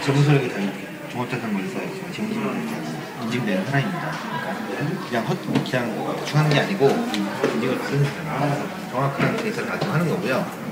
재무설계 종합자산관리사 재무설계 인증되는 사람입니다. 그러니까 그냥 대충 하는 게 아니고 인증을 받은 사람이라 정확한 데이터를 가지고 하는 거고요.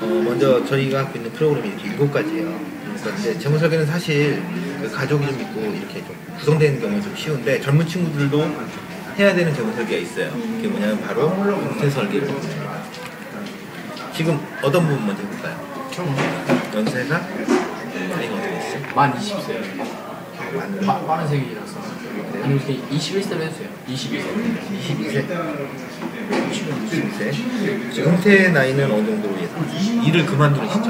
먼저 저희가 갖고 있는 프로그램이 이렇게 7가지예요. 그러니까 이제 재무설계는 사실 그 가족이 좀 있고 이렇게 좀 구성되는 경우가 좀 쉬운데 젊은 친구들도 해야 되는 재무설계가 있어요. 그게 뭐냐면 바로 연쇄설계입니다. 지금 어떤 부분 먼저 해볼까요? 연세가 나이가 어떻게 되시죠? 만 20세. 빠른 세기라서. 아니면 21세로 해주세요. 22세. 22세. 은퇴 나이는 어느 정도로 예상하세요? 일을 그만두는 시점.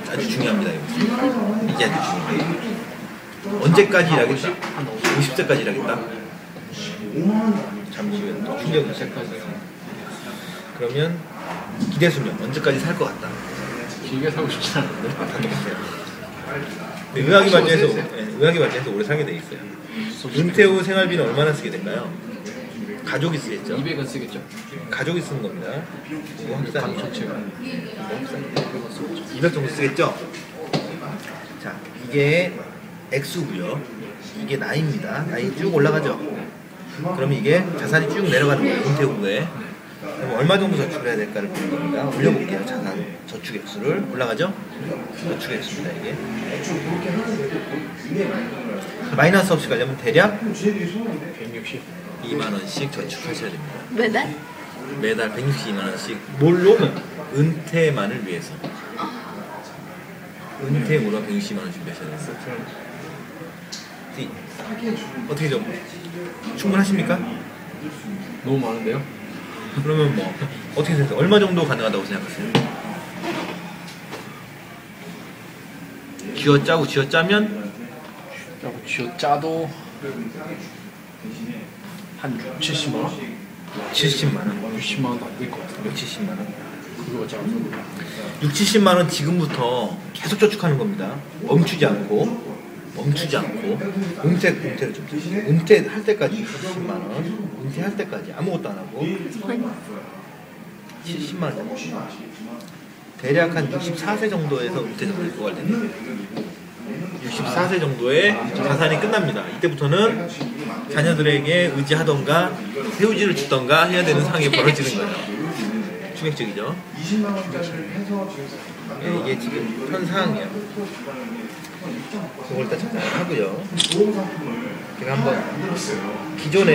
아주 중요합니다. 이게 아주 중요해요. 언제까지 일하겠다? 한 50세까지 일하겠다? 잠시만 또 충격이 시작하세요. 그러면 기대수명 언제까지 살 것 같다? 길게 살고 싶지 않은데. 다 똑같아요. 의학이 발전해서 오래 살게 돼 있어요. 은퇴 후 생활비는 얼마나 쓰게 될까요? 가족이 쓰겠죠? 200은 쓰겠죠? 가족이 쓰는 겁니다. 이거 확실하네요. 가족 전체가 200 정도 쓰겠죠? 자, 이게 액수고요. 이게 나이입니다. 나이 쭉 올라가죠? 그러면 이게 자산이 쭉 내려가는 거예요. 은퇴 후에. 그럼 얼마 정도 저축을 해야 될까를 보는 겁니다. 올려볼게요. 자산 저축 액수를. 올라가죠? 저축 액수입니다. 이게 마이너스 없이 가려면 대략 162만원씩 저축하셔야 됩니다. 매달? 매달 162만원씩. 뭘로? 은퇴만을 위해서. 은퇴 무려 160만원 준비하셔야 됩니다. 어떻게 좀 충분하십니까? 너무 많은데요? 그러면 뭐 어떻게 생각하세요? 얼마 정도 가능하다고 생각하세요? 쥐어짜고 쥐어짜면 쥐어짜도 한 6, 70만원? 70만원 60만원도 안 될 것 같은데. 70만원 그거 짜서 6, 70만원 지금부터 계속 저축하는 겁니다. 멈추지 않고 은퇴를 좀 은퇴할 때까지 70만원 은퇴할 때까지 아무것도 안 하고 70만원 대략 한 64세 정도에서 은퇴 정도에 고갈되는 64세 정도에 자산이 끝납니다. 이때부터는 자녀들에게 의지하던가 세우지를 주던가 해야 되는 상황이 벌어지는 거예요. 충격적이죠? 네, 이게 지금 현 상황이에요. 이걸 일단 잠깐 하고요. 제가 한번 기존의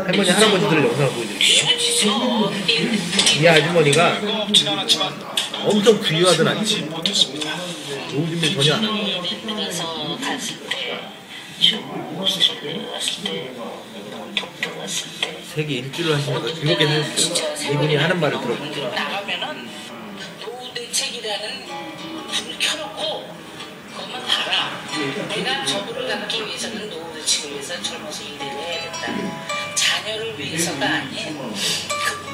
할머니 할아버지들의 영상을 보여드릴게요. 이 아주머니가 엄청 부유하던 아니지 노후 준비 전혀 안 하는 거예요. 세계 일주를 하시면서 즐겁게 하셨어요. 이분이 하는 말을 들어보세요. 나가면은 노후 대책이라는 불을 켜놓고 그것만 봐라. 내가 저거를 갖기 위해서는 노후 대책을 위해서 젊어서 일을 해야 된다. 자녀를 위해서가 아닌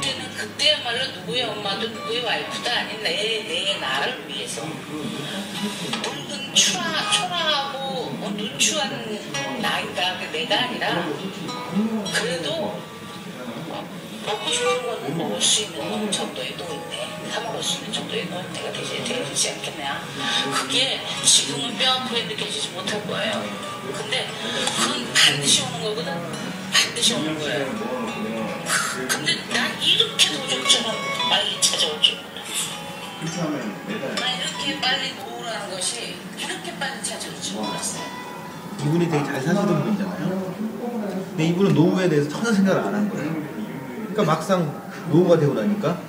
그때는 그때야말로 누구의 엄마도 누구의 와이프도 아닌 내 나를 위해서 늙은 초라하고 누추한 나이가 내가 아니라 그래도 먹고 싶은 건 먹을 수 있는 정도의 노인네, 다 먹을 수 있는 정도의 노인네가 되지 않겠냐. 그게 지금은 뼈아프게 느껴지지 못할 거예요. 근데 그건 반드시 오는 거거든. 반드시 오는 거예요. 근데 난 이렇게 도적처럼 빨리 찾아올 줄 몰랐어. 난 이렇게 빨리 노후라는 것이 이렇게 빨리 찾아올 줄 몰랐어요. 이분이 되게 잘 사시던 분이잖아요. 근데 이분은 노후에 대해서 전혀 생각을 안 한 거예요. 그러니까 막상 노후가 되고 나니까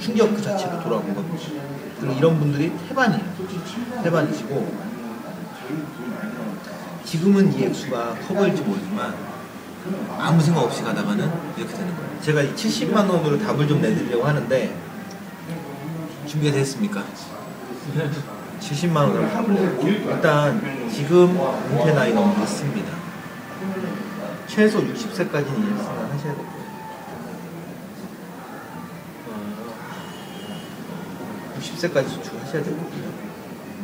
충격 그 자체로 돌아온 겁니다. 그리고 이런 분들이 태반이시고 지금은 이 액수가 커 보일지 모르지만 아무 생각 없이 가다가는 이렇게 되는 거예요. 제가 이 70만 원으로 답을 좀 내드리려고 하는데 준비가 됐습니까? 70만 원으로 답을 일단 지금 은퇴 나이 너무 늦습니다. 최소 60세까지는 일 생각하셔야 될 거예요. 60세까지 저축하셔야 되거든요.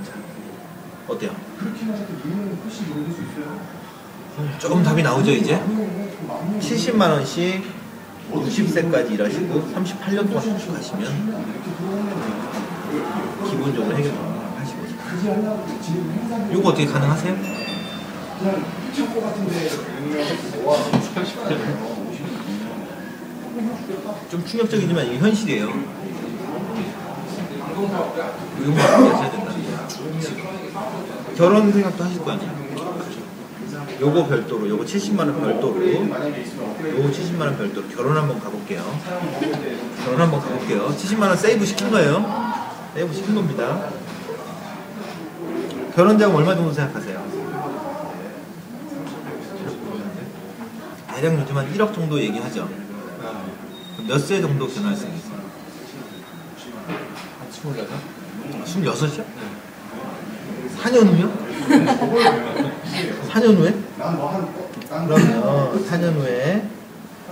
자, 어때요? 조금 답이 나오죠 이제? 70만원씩 60세까지 일하시고 38년 동안 저축하시면 기본적으로 해결 하시고. 요거 어떻게 가능하세요? 좀 충격적이지만 이게 현실이에요. 이거 하셔야 된다. 결혼 생각도 하실 거 아니에요. 요거 별도로, 요거 70만원 별도로, 요거 70만원 별도로 결혼 한번 가볼게요. 결혼 한번 가볼게요. 70만원 세이브 시킨 거예요. 세이브 시킨 겁니다. 결혼 자금 얼마 정도 생각하세요? 대략 요즘 한 1억 정도 얘기하죠. 몇 세 정도 결혼할 수 있어요? 한 26이요? 4년 후요? 4년 후에? 그러면 4년 후에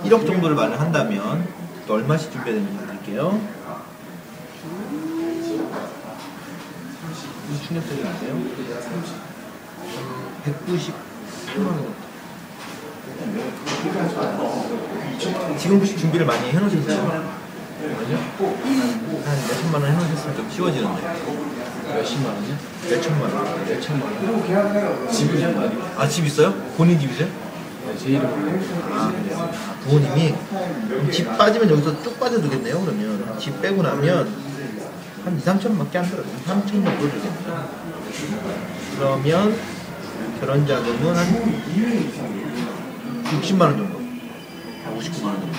1억 정도를 마련한다면 또 얼마씩 준비해야 되는지 드릴게요. 충격적인데요? 198만원. 지금 준비를 많이 해놓으셨죠? 한 몇천만원 해놓으셨으면 좀 쉬워지는데. 몇십만 원이요? 몇천만원. 몇천만 원. 집이요? 아, 집 있어요? 본인 집이세요? 네, 제 이름으로. 아, 그래요? 부모님이. 그럼 집 빠지면 여기서 쭉 빠져두겠네요, 그러면. 집 빼고 나면 한 2, 3천밖에 안 들어요. 3천 정도 들겠네요. 그러면 결혼자금은 한 60만원 정도. 59만원 정도.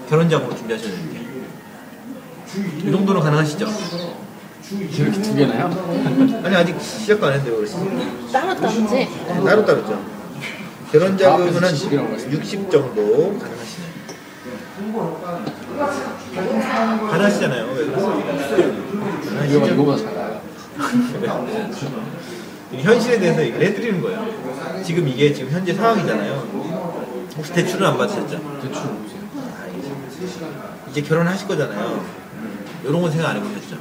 결혼자금으로 준비하셔야 되는 게. 이 정도는 가능하시죠? 이렇게 두 개나요? 아니, 아직 시작도 안 했는데요, 그래서. 따로따로지? 따로따로죠. 결혼자금은 한 60 정도 가능하시네요. 가능하시잖아요. 왜 그러세요? 이거보다 잘 나요. 현실에 대해서 얘기를 해드리는 거예요. 지금 이게 지금 현재 상황이잖아요. 혹시 대출은 안 받으셨죠? 대출 보세요. 이제 결혼하실 거잖아요. 이런 건 생각 안 해보셨죠?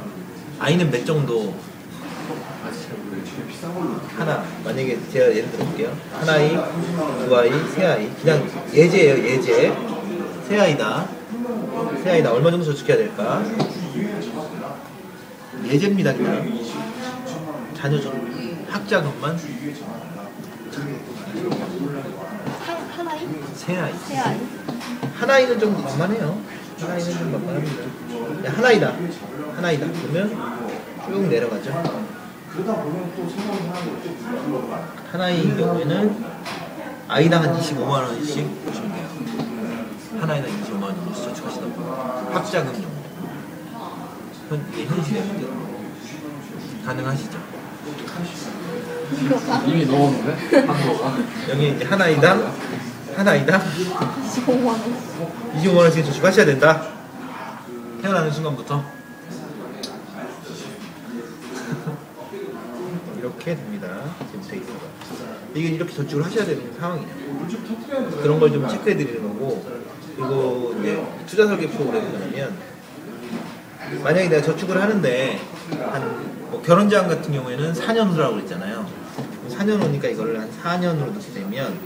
아이는 몇 정도? 하나. 만약에 제가 예를 들어볼게요. 한 아이, 두 아이, 세 아이. 그냥 예제예요, 예제. 세 아이다. 세 아이다. 얼마 정도 저축해야 될까? 예제입니다, 그냥. 자녀 학자금만 한 아이? 세 아이. 세 아이? 한 아이는 좀 만만해요. 한 아이는 좀 만만합니다. 야, 한 아이다. 한 아이다. 그러면 쭉 내려가죠. 한 아이인 경우에는 아이당 한 25만 원씩 보시면 돼요. 한 아이당 25만 원 정도 저축하시는 분. 학자금 정도. 이게 현실이에요. 가능하시죠? 이미 넣었는데? 한도가. 여기 이제 한 아이당 25만 원. 25만 원씩 저축하셔야 된다. 태어나는 순간부터 이렇게 됩니다. 지금 데이터가 이게 이렇게 저축을 하셔야 되는 상황이에요. 그런 걸 좀 체크해 드리는 거고, 그리고 이제 투자 설계 프로그램이 뭐냐면, 만약에 내가 저축을 하는데 뭐 결혼자금 같은 경우에는 4년 후라고 그랬잖아요. 4년 후니까 이거를 한 4년으로 넣게 되면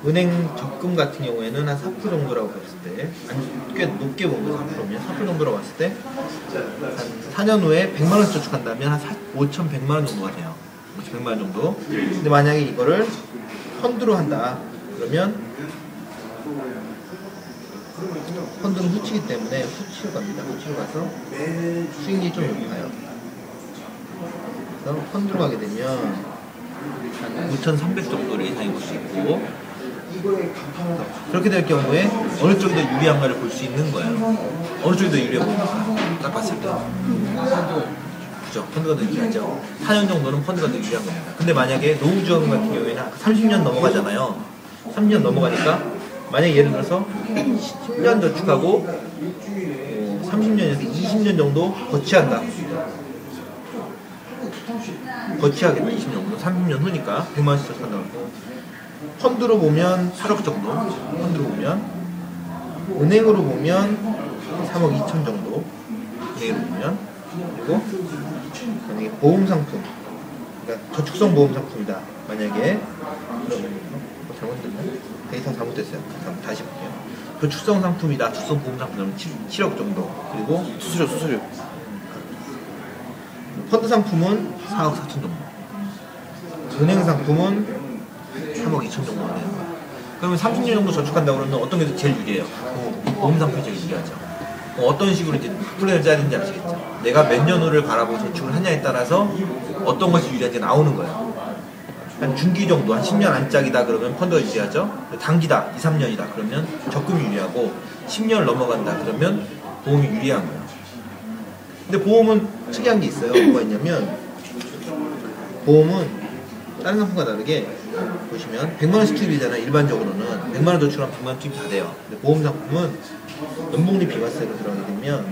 은행 적금 같은 경우에는 한 4% 정도라고 봤을 때, 꽤 높게 본 거죠. 4%면 4% 정도라고 봤을 때 한 4년 후에 100만 원 저축한다면 한 5,100만 원 정도가 돼요. 5,100만 원 정도. 근데 만약에 이거를 펀드로 한다 그러면 펀드는 후치기 때문에 후치로 갑니다. 후치로 가서 수익률이 좀 높아요. 그래서 펀드로 가게 되면 한 9,300 정도를 예상해 볼 수 있고, 그렇게 될 경우에 어느 쪽이 더 유리한가를 볼 수 있는 거예요. 어느 쪽이 더 유리해 보입니까? 딱 봤을 때. 그죠? 펀드가 더 유리하죠. 4년 정도는 펀드가 더 유리한 겁니다. 근데 만약에 노후주금 같은 경우에는 30년 넘어가잖아요. 30년 넘어가니까 만약에 예를 들어서 10년 저축하고 30년에서 20년 정도 거치한다. 거치하겠다. 20년 정도. 30년 후니까 100만 원씩 저축한다고. 펀드로 보면 8억 정도. 펀드로 보면. 은행으로 보면 3억 2천 정도. 은행으로 보면. 그리고 만약에 보험상품. 그러니까 저축성 보험 상품이다. 만약에 잘못됐나? 데이터 잘못됐어요. 다시 볼게요. 저축성 상품이다. 저축성 보험 상품은 7억 정도. 그리고 수수료. 펀드 상품은 4억 4천 정도. 은행 상품은 3억 2천 정도 하네요. 그러면 30년 정도 저축한다고 그러면 어떤 게 제일 유리해요? 보험 상품이 제일 유리하죠. 어떤 식으로 이제 플랜을 짜야 되는지 아시겠죠? 내가 몇 년 후를 바라보고 저축을 하냐에 따라서 어떤 것이 유리한지 나오는 거예요. 한 중기 정도, 한 10년 안짝이다 그러면 펀드가 유리하죠. 단기다, 2, 3년이다 그러면 적금이 유리하고 10년을 넘어간다 그러면 보험이 유리한 거예요. 근데 보험은 특이한 게 있어요. 뭐가 있냐면 보험은 다른 상품과 다르게 보시면 100만원씩 투입이잖아요. 일반적으로는 100만원 저축하면 100만원 투입 다 돼요. 근데 보험 상품은 연봉리 비과세로 들어가게 되면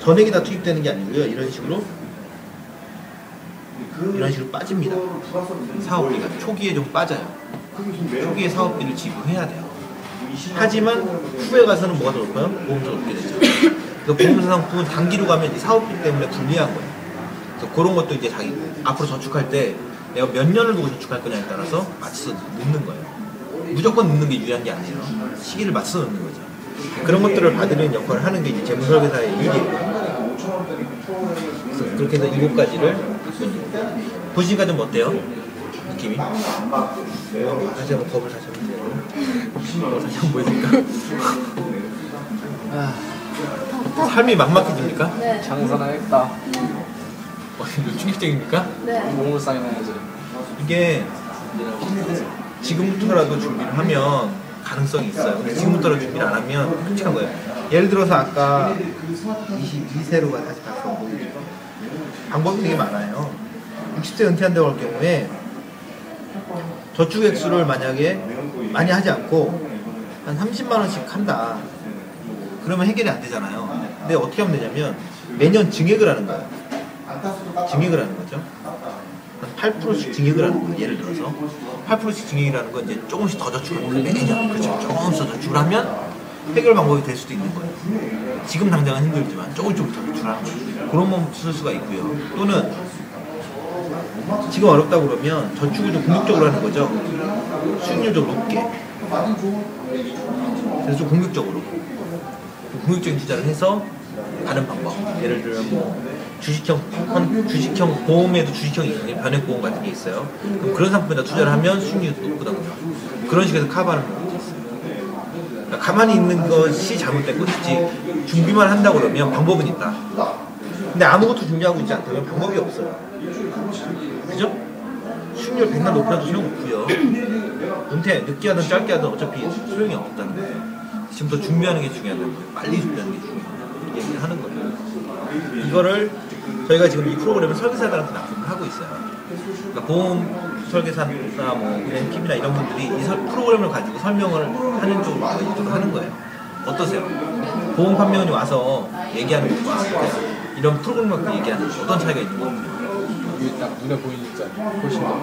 전액이 다 투입되는 게 아니고요. 이런 식으로 빠집니다. 사업비가 초기에 좀 빠져요. 초기에 사업비를 지불해야 돼요. 하지만 후에 가서는 뭐가 더 높아요? 보험도 높게 되죠. 그래서 보험 상품은 단기로 가면 이 사업비 때문에 불리한 거예요. 그래서 그런 것도 이제 자기 앞으로 저축할 때 내가 몇 년을 두고 저축할 거냐에 따라서 맞춰서 넣는 거예요. 무조건 넣는 게 유리한 게 아니에요. 시기를 맞춰서 넣는 거죠. 그런 것들을 받으는 역할을 하는 게 이제 재무설계사의 일이에요. 그래서 그렇게 해서 7가지를 보시니까 좀 어때요? 느낌이? 다시 한번 겁을 다시 한번 다시 한번 보여드릴까? 삶이 막막해집니까? 네. 장사나 했다. 이거 충격적입니까? 네. 몸을 쌓여놔야지. 이게 지금부터라도 준비를 하면 가능성이 있어요. 근데 지금부터라도 준비를 안 하면 끔찍한 거예요. 예를 들어서 아까 22세로가 다시 갔어. 방법이 되게 많아요. 60세 은퇴한다고 할 경우에 저축 액수를 만약에 많이 하지 않고 한 30만원씩 한다. 그러면 해결이 안 되잖아요. 근데 어떻게 하면 되냐면 매년 증액을 하는 거예요. 증액을 하는 거죠. 한 8%씩 증액을 하는 거예요. 예를 들어서 8%씩 증액이라는 건 이제 조금씩 더 저축하는 거예요. 매년 그렇죠. 조금씩 더 저축을 하면 해결 방법이 될 수도 있는 거예요. 지금 당장은 힘들지만 조금 더 저축하는 거예요. 그런 방법 쓸 수가 있고요. 또는 지금 어렵다고 그러면 저축을 좀 궁극적으로 하는 거죠. 수익률 좀 높게. 그래서 좀 궁극적으로 궁극적인 투자를 해서 다른 방법. 예를 들면 뭐 주식형 보험에도 주식형이 있거든요. 변액보험 같은 게 있어요. 그럼 그런 상품에다 투자를 하면 수익률이 높거든요. 그런 식으로 해서 커버하는 방법이 있어요. 그러니까 가만히 있는 것이 잘못된 것이지 준비만 한다고 그러면 방법은 있다. 근데 아무것도 준비하고 있지 않다면 방법이 없어요. 그죠? 수익률 100만 높여도 소용없고요. 은퇴 늦게 하든 짧게 하든 어차피 소용이 없다는 거예요. 지금부터 준비하는 게 중요하다는 거예요. 빨리 준비하는 게 중요해요. 이렇게 얘기를 하는 거예요. 이거를 저희가 지금 이 프로그램을 설계사들한테 납품을 하고 있어요. 그러니까 보험 설계사나 뭐 NP나 이런 분들이 이 프로그램을 가지고 설명을 하는 쪽으로 이쪽으로 하는 거예요. 어떠세요? 보험 판매원이 와서 얘기하는 것과 이런 프로그램 갖고 얘기하는 거 어떤 차이가 있는 것 같아요? 이게 딱 눈에 보이니까 훨씬 더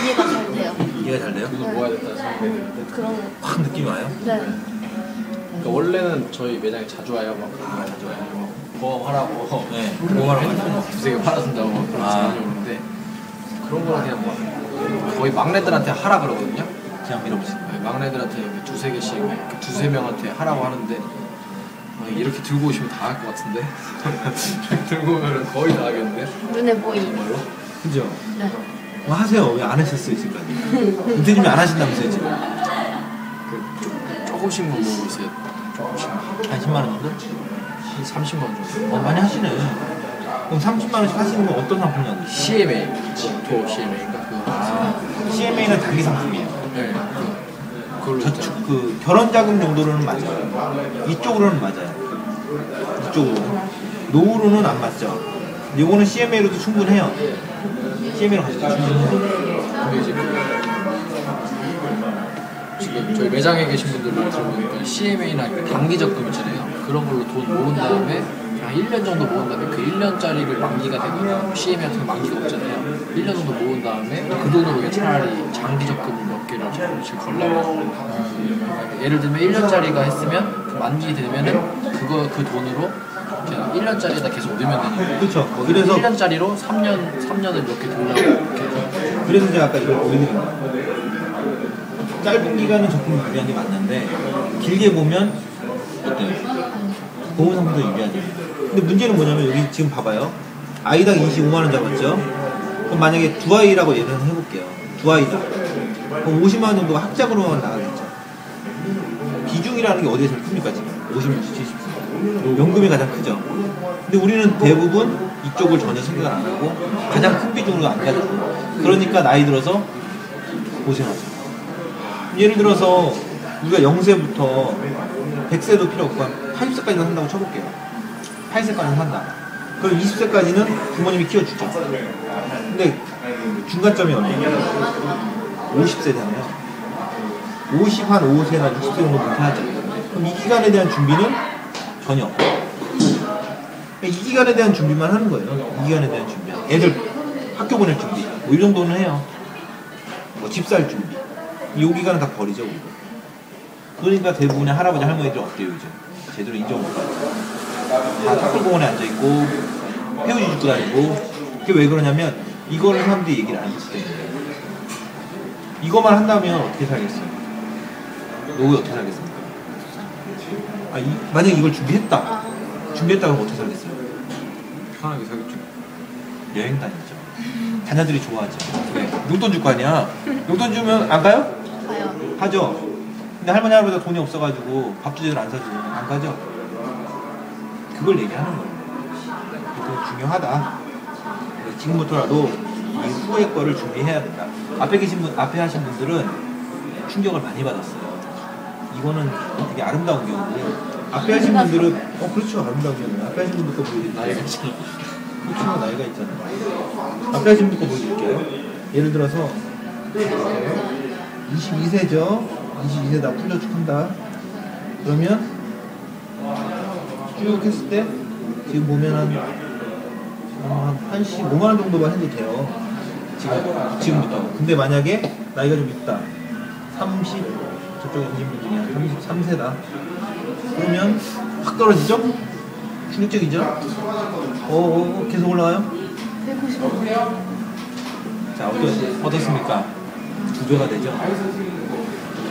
이해가 잘 돼요. 이해가 잘 돼요? 눈을 모아야 된다는 생각이 그런 확 느낌이 와요? 네. 그러니까 원래는 저희 매장에 자주 와요. 막 자주 와요. 보험하라고 네, 보험하라고 핸드폰 막 두세 개 팔아준다고 막 그런 사람이 오는데 그런 거는 그냥 뭐 거의 막내들한테 하라 그러거든요. 그냥 밀어붙이는 네, 막내들한테 이렇게 두세 개씩 이렇게 두세 명한테 하라고 하는데 이렇게 들고 오시면 다 할 것 같은데 들고 오면 거의 다 하겠는데 눈에 보이. 정말로? 그죠? 네. 뭐 하세요. 왜 안 하셨어요 지금까지? 은퇴님이 안 하신다면서요 지금? 조금씩만 모으고 있어요. 조금씩 한 10만 원 정도? 한 30만 원 정도. 많이 하시네. 그럼 30만 원씩 하시는 건 어떤 상품이냐고? CMA, 또 CMA인가 그거. CMA는 단기 상품이에요. 네, 그걸로 저축 그 결혼 자금 정도로는 맞아요. 이쪽으로는 맞아요. 이쪽으로. 노후로는 안 맞죠. 이거는 CMA로도 충분해요. CMA로 가셔도 충분해요. 근데 이제 지금 저희 매장에 계신 분들을 들어보니까 CMA나 단기 적금 있잖아요. 그런 걸로 돈 모은 다음에 한 1년 정도 모은 다음에 그 1년짜리를 만기가 되거나 CMA 같은 거 만기가 없잖아요. 1년 정도 모은 다음에 그 돈으로 그냥 차라리 장기 적금 몇 개를 지금 걸라고. 예를 들면 1년짜리가 했으면 그 만기 되면은 그 돈으로 그냥 1년짜리에다 계속 넣으면 되니까. 그렇죠. 그래서 1년짜리로 3년을 이렇게 돌려고 이렇게 해서. 그래서 제가 아까 이걸 보여드린 거예요. 짧은 기간은 적금 유리한 게 맞는데 길게 보면 어때요? 보험 상품도 유리하죠. 근데 문제는 뭐냐면 여기 지금 봐봐요. 아이당 25만 원 잡았죠. 그럼 만약에 두 아이라고 예를 들어서 해볼게요. 두 아이다. 그럼 50만 원 정도가 학자금으로만 나가겠죠. 비중이라는 게 어디에 제일 큽니까 지금? 50, 70. 연금이 가장 크죠. 근데 우리는 대부분 이쪽을 전혀 생각을 안 하고 가장 큰 비중으로 안 가죠. 그러니까 나이 들어서 고생하죠. 예를 들어서 우리가 0세부터 100세도 필요 없고 80세까지는 산다고 쳐볼게요. 80세까지는 산다. 그럼 20세까지는 부모님이 키워주죠. 근데 중간점이 언제냐? 50세잖아요. 50, 한 5세나 60세 정도 은퇴하죠. 그럼 이 기간에 대한 준비는 전혀 없고. 이 기간에 대한 준비만 하는 거예요. 이 기간에 대한 준비. 애들 학교 보낼 준비. 뭐 이 정도는 해요. 뭐 집 살 준비. 이 기간은 다 버리죠. 우리가. 그러니까 대부분의 할아버지 할머니들 어때요 요즘? 제대로 인정 못 받아요. 다 탁골공원에 앉아있고 폐우지 죽고 다니고. 그게 왜 그러냐면 이거를 사람들이 얘기를 안 했을 때문에. 이거만 한다면 어떻게 살겠어요? 노후 어떻게 살겠습니까? 만약에 이걸 준비했다. 준비했다고 하면 어떻게 살겠어요? 편하게 살겠죠. 여행 다니죠. 자녀들이 좋아하죠. 왜? 용돈 줄 거 아니야. 용돈 주면 안 가요? 가요. 하죠. 근데 할머니 할아버지가 돈이 없어가지고 밥도 제대로 안 사주면 안 가죠. 그걸 얘기하는 거예요. 그거 중요하다. 지금부터라도 이 후의 거를 준비해야 된다. 앞에 하신 분들은 충격을 많이 받았어요. 이거는 되게 아름다운 경우고요. 앞에 하신 분들은 그렇죠. 아름다운 경우. 앞에 하신 분들 거 보여드릴게요. 나이가 있잖아. 그렇죠. 나이가 있잖아요. 앞에 하신 분들 거 보여드릴게요. 예를 들어서 22세죠. 22세 나 풀려 쭉 한다. 그러면 쭉 했을 때 지금 보면 한 85만 원 정도만 해도 돼요. 지금부터. 근데 만약에 나이가 좀 있다. 30, 저쪽에 있는 분들이 한 33세다. 그러면 확 떨어지죠? 충격적이죠? 계속 올라가요? 195. 자, 어떻습니까? 2배가 되죠?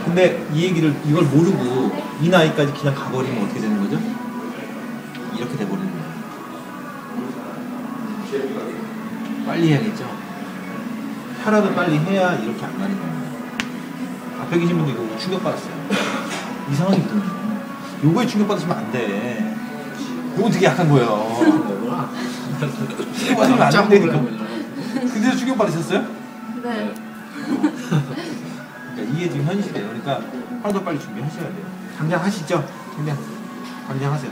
근데 이걸 모르고 이 나이까지 그냥 가버리면 어떻게 되는 거죠? 이렇게 돼버리는 거예요. 빨리 해야겠죠? 하라도 빨리 해야 이렇게 안 가는 거예요. 앞에 계신 분도 이거 충격받았어요. 이상하거든요. 요거에 충격받으시면 안 돼. 그거 되게 약한 거예요. 충격받으면 안 된다니까. 근데도 충격받으셨어요? 네. 그러니까 이게 지금 현실이에요. 그러니까 하루도 빨리 준비하셔야 돼요. 당장 하시죠. 당장 하세요.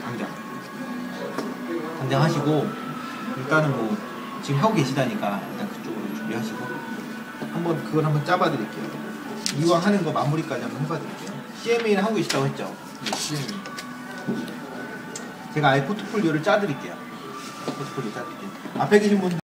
당장 하시고 일단은 뭐 지금 하고 계시다니까 일단 그쪽으로 준비하시고 그걸 한번 짜봐 드릴게요. 이왕 하는 거 마무리까지 한번 해봐 드릴게요. CMA를 하고 계시다고 했죠? 네, CM. 제가 아예 포트폴리오를 짜 드릴게요. 앞에 계신 분들